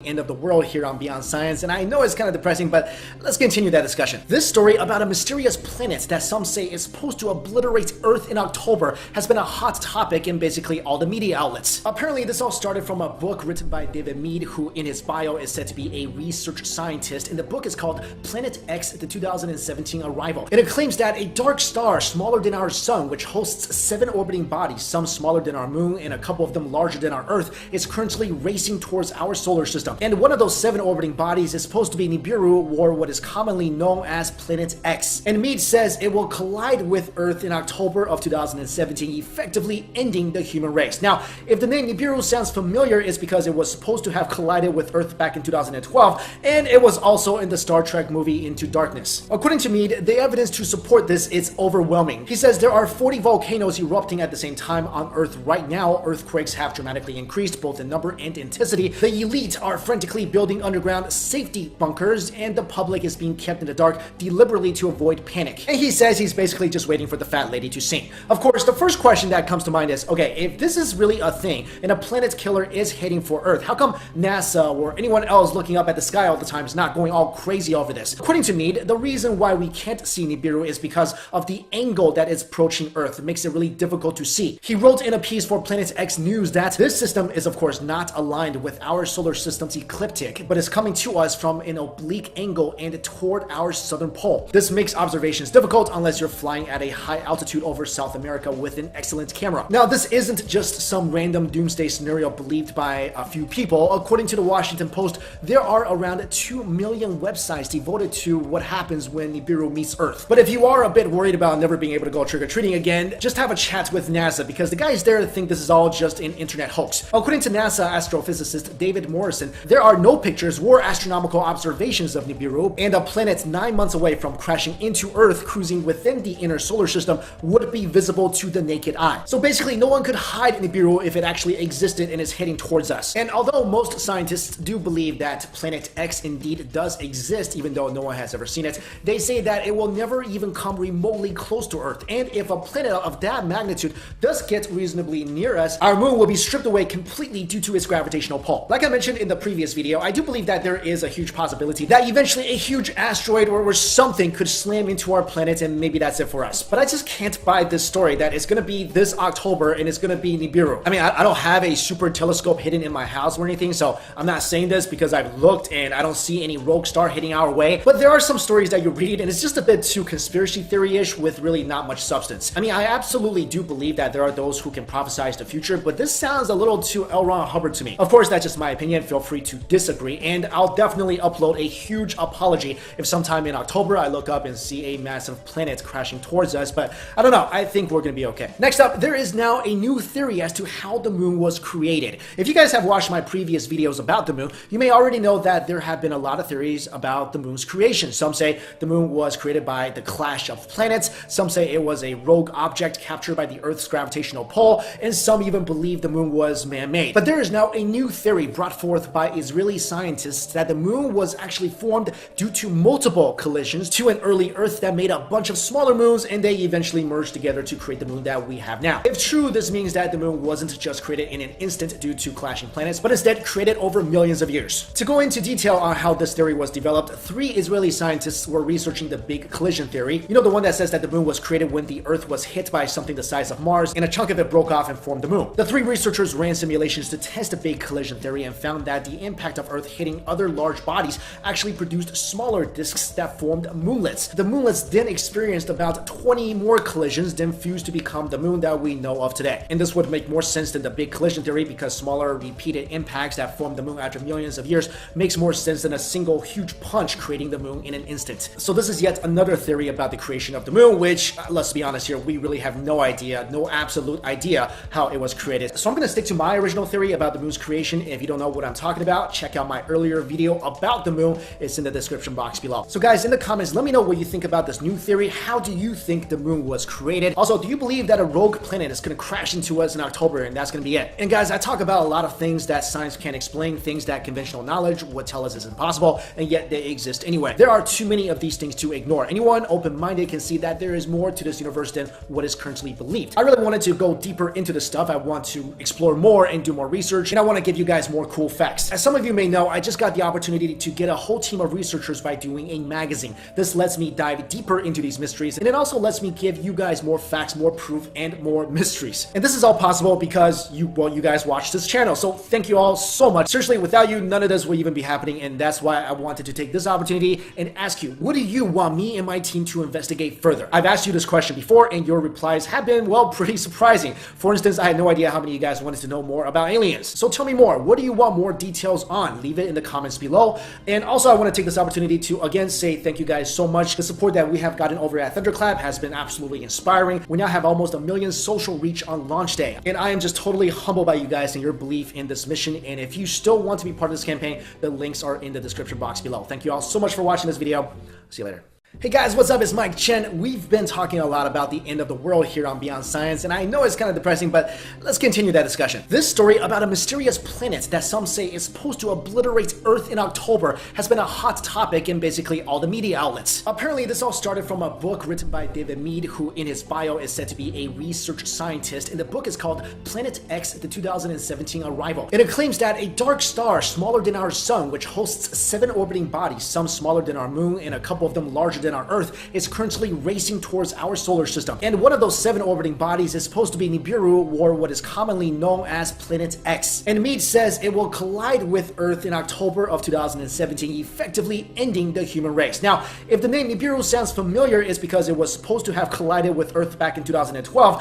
End of the world here on Beyond Science, and I know it's kind of depressing, but let's continue that discussion. This story about a mysterious planet that some say is supposed to obliterate Earth in October has been a hot topic in basically all the media outlets. Apparently, this all started from a book written by David Mead, who in his bio is said to be a research scientist, and the book is called Planet X, the 2017 Arrival. And it claims that a dark star smaller than our sun, which hosts 7 orbiting bodies, some smaller than our moon and a couple of them larger than our Earth, is currently racing towards our solar system. And one of those 7 orbiting bodies is supposed to be Nibiru, or what is commonly known as Planet X. And Mead says it will collide with Earth in October of 2017, effectively ending the human race. Now, if the name Nibiru sounds familiar, it's because it was supposed to have collided with Earth back in 2012, and it was also in the Star Trek movie Into Darkness. According to Mead, the evidence to support this is overwhelming. He says there are 40 volcanoes erupting at the same time on Earth right now. Earthquakes have dramatically increased both in number and intensity. The elite are frantically building underground safety bunkers, and the public is being kept in the dark deliberately to avoid panic. And he says he's basically just waiting for the fat lady to sing. Of course, the first question that comes to mind is, okay, if this is really a thing and a planet killer is heading for Earth, how come NASA or anyone else looking up at the sky all the time is not going all crazy over this? According to Mead, the reason why we can't see Nibiru is because of the angle that it's approaching Earth. It makes it really difficult to see. He wrote in a piece for Planet X News that this system is of course not aligned with our solar system's ecliptic, but is coming to us from an oblique angle and toward our southern pole. This makes observations difficult unless you're flying at a high altitude over South America with an excellent camera. Now, this isn't just some random doomsday scenario believed by a few people. According to the Washington Post, there are around 2 million websites devoted to what happens when Nibiru meets Earth. But if you are a bit worried about never being able to go trick-or-treating again, just have a chat with NASA, because the guys there think this is all just an internet hoax. According to NASA astrophysicist David Morrison, there are no pictures or astronomical observations of Nibiru, and a planet 9 months away from crashing into Earth cruising within the inner solar system would be visible to the naked eye. So basically, no one could hide Nibiru if it actually existed and is heading towards us. And although most scientists do believe that Planet X indeed does exist, even though no one has ever seen it, they say that it will never even come remotely close to Earth. And if a planet of that magnitude does get reasonably near us, our moon will be stripped away completely due to its gravitational pull. Like I mentioned in the previous video, I do believe that there is a huge possibility that eventually a huge asteroid or something could slam into our planet, and maybe that's it for us. But I just can't buy this story that it's gonna be this October and it's gonna be Nibiru. I mean, I don't have a super telescope hidden in my house or anything, so I'm not saying this because I've looked and I don't see any rogue star hitting our way. But there are some stories that you read and it's just a bit too conspiracy theory-ish with really not much substance. I mean, I absolutely do believe that there are those who can prophesize the future, but this sounds a little too L. Ron Hubbard to me. Of course, that's just my opinion. Feel free to disagree, and I'll definitely upload a huge apology if sometime in October I look up and see a massive planet crashing towards us, but I don't know, I think we're gonna be okay. Next up, there is now a new theory as to how the moon was created. If you guys have watched my previous videos about the moon, you may already know that there have been a lot of theories about the moon's creation. Some say the moon was created by the clash of planets, some say it was a rogue object captured by the Earth's gravitational pull, and some even believe the moon was man-made. But there is now a new theory brought forth by Israeli scientists that the moon was actually formed due to multiple collisions to an early Earth that made a bunch of smaller moons, and they eventually merged together to create the moon that we have now. If true, this means that the moon wasn't just created in an instant due to clashing planets, but instead created over millions of years. To go into detail on how this theory was developed, 3 Israeli scientists were researching the big collision theory. You know, the one that says that the moon was created when the Earth was hit by something the size of Mars and a chunk of it broke off and formed the moon. The 3 researchers ran simulations to test the big collision theory and found that the impact of Earth hitting other large bodies actually produced smaller disks that formed moonlets. The moonlets then experienced about 20 more collisions, then fused to become the moon that we know of today. And this would make more sense than the big collision theory, because smaller repeated impacts that formed the moon after millions of years makes more sense than a single huge punch creating the moon in an instant. So this is yet another theory about the creation of the moon, which, let's be honest here, we really have no idea, no absolute idea how it was created. So I'm gonna stick to my original theory about the moon's creation. If you don't know what I'm talking about, check out my earlier video about the moon. It's in the description box below. So guys, in the comments, let me know what you think about this new theory. How do you think the moon was created? Also, do you believe that a rogue planet is gonna crash into us in October and that's gonna be it? And guys, I talk about a lot of things that science can't explain, things that conventional knowledge would tell us is impossible, and yet they exist anyway. There are too many of these things to ignore. Anyone open-minded can see that there is more to this universe than what is currently believed. I really wanted to go deeper into this stuff. I want to explore more and do more research, and I want to give you guys more cool facts. guys. As some of you may know, I just got the opportunity to get a whole team of researchers by doing a magazine. This lets me dive deeper into these mysteries, and it also lets me give you guys more facts, more proof, and more mysteries. And this is all possible because you guys watch this channel. So thank you all so much. Seriously, without you, none of this would even be happening, and that's why I wanted to take this opportunity and ask you, what do you want me and my team to investigate further? I've asked you this question before, and your replies have been, well, pretty surprising. For instance, I had no idea how many of you guys wanted to know more about aliens. So tell me more. What do you want more details on? Leave it in the comments below. And also, I want to take this opportunity to again say thank you guys so much. The support that we have gotten over at Thunderclap has been absolutely inspiring. We now have almost 1 million social reach on launch day, and I am just totally humbled by you guys and your belief in this mission. And if you still want to be part of this campaign, the links are in the description box below. Thank you all so much for watching this video. See you later. Hey guys, what's up? It's Mike Chen. We've been talking a lot about the end of the world here on Beyond Science, and I know it's kind of depressing, but let's continue that discussion. This story about a mysterious planet that some say is supposed to obliterate Earth in October has been a hot topic in basically all the media outlets. Apparently, this all started from a book written by David Mead, who in his bio is said to be a research scientist, and the book is called Planet X, the 2017 Arrival. And it claims that a dark star smaller than our sun, which hosts 7 orbiting bodies, some smaller than our moon and a couple of them larger than our Earth, is currently racing towards our solar system. And one of those 7 orbiting bodies is supposed to be Nibiru, or what is commonly known as Planet X. And Mead says it will collide with Earth in October of 2017, effectively ending the human race. Now, if the name Nibiru sounds familiar, it's because it was supposed to have collided with Earth back in 2012,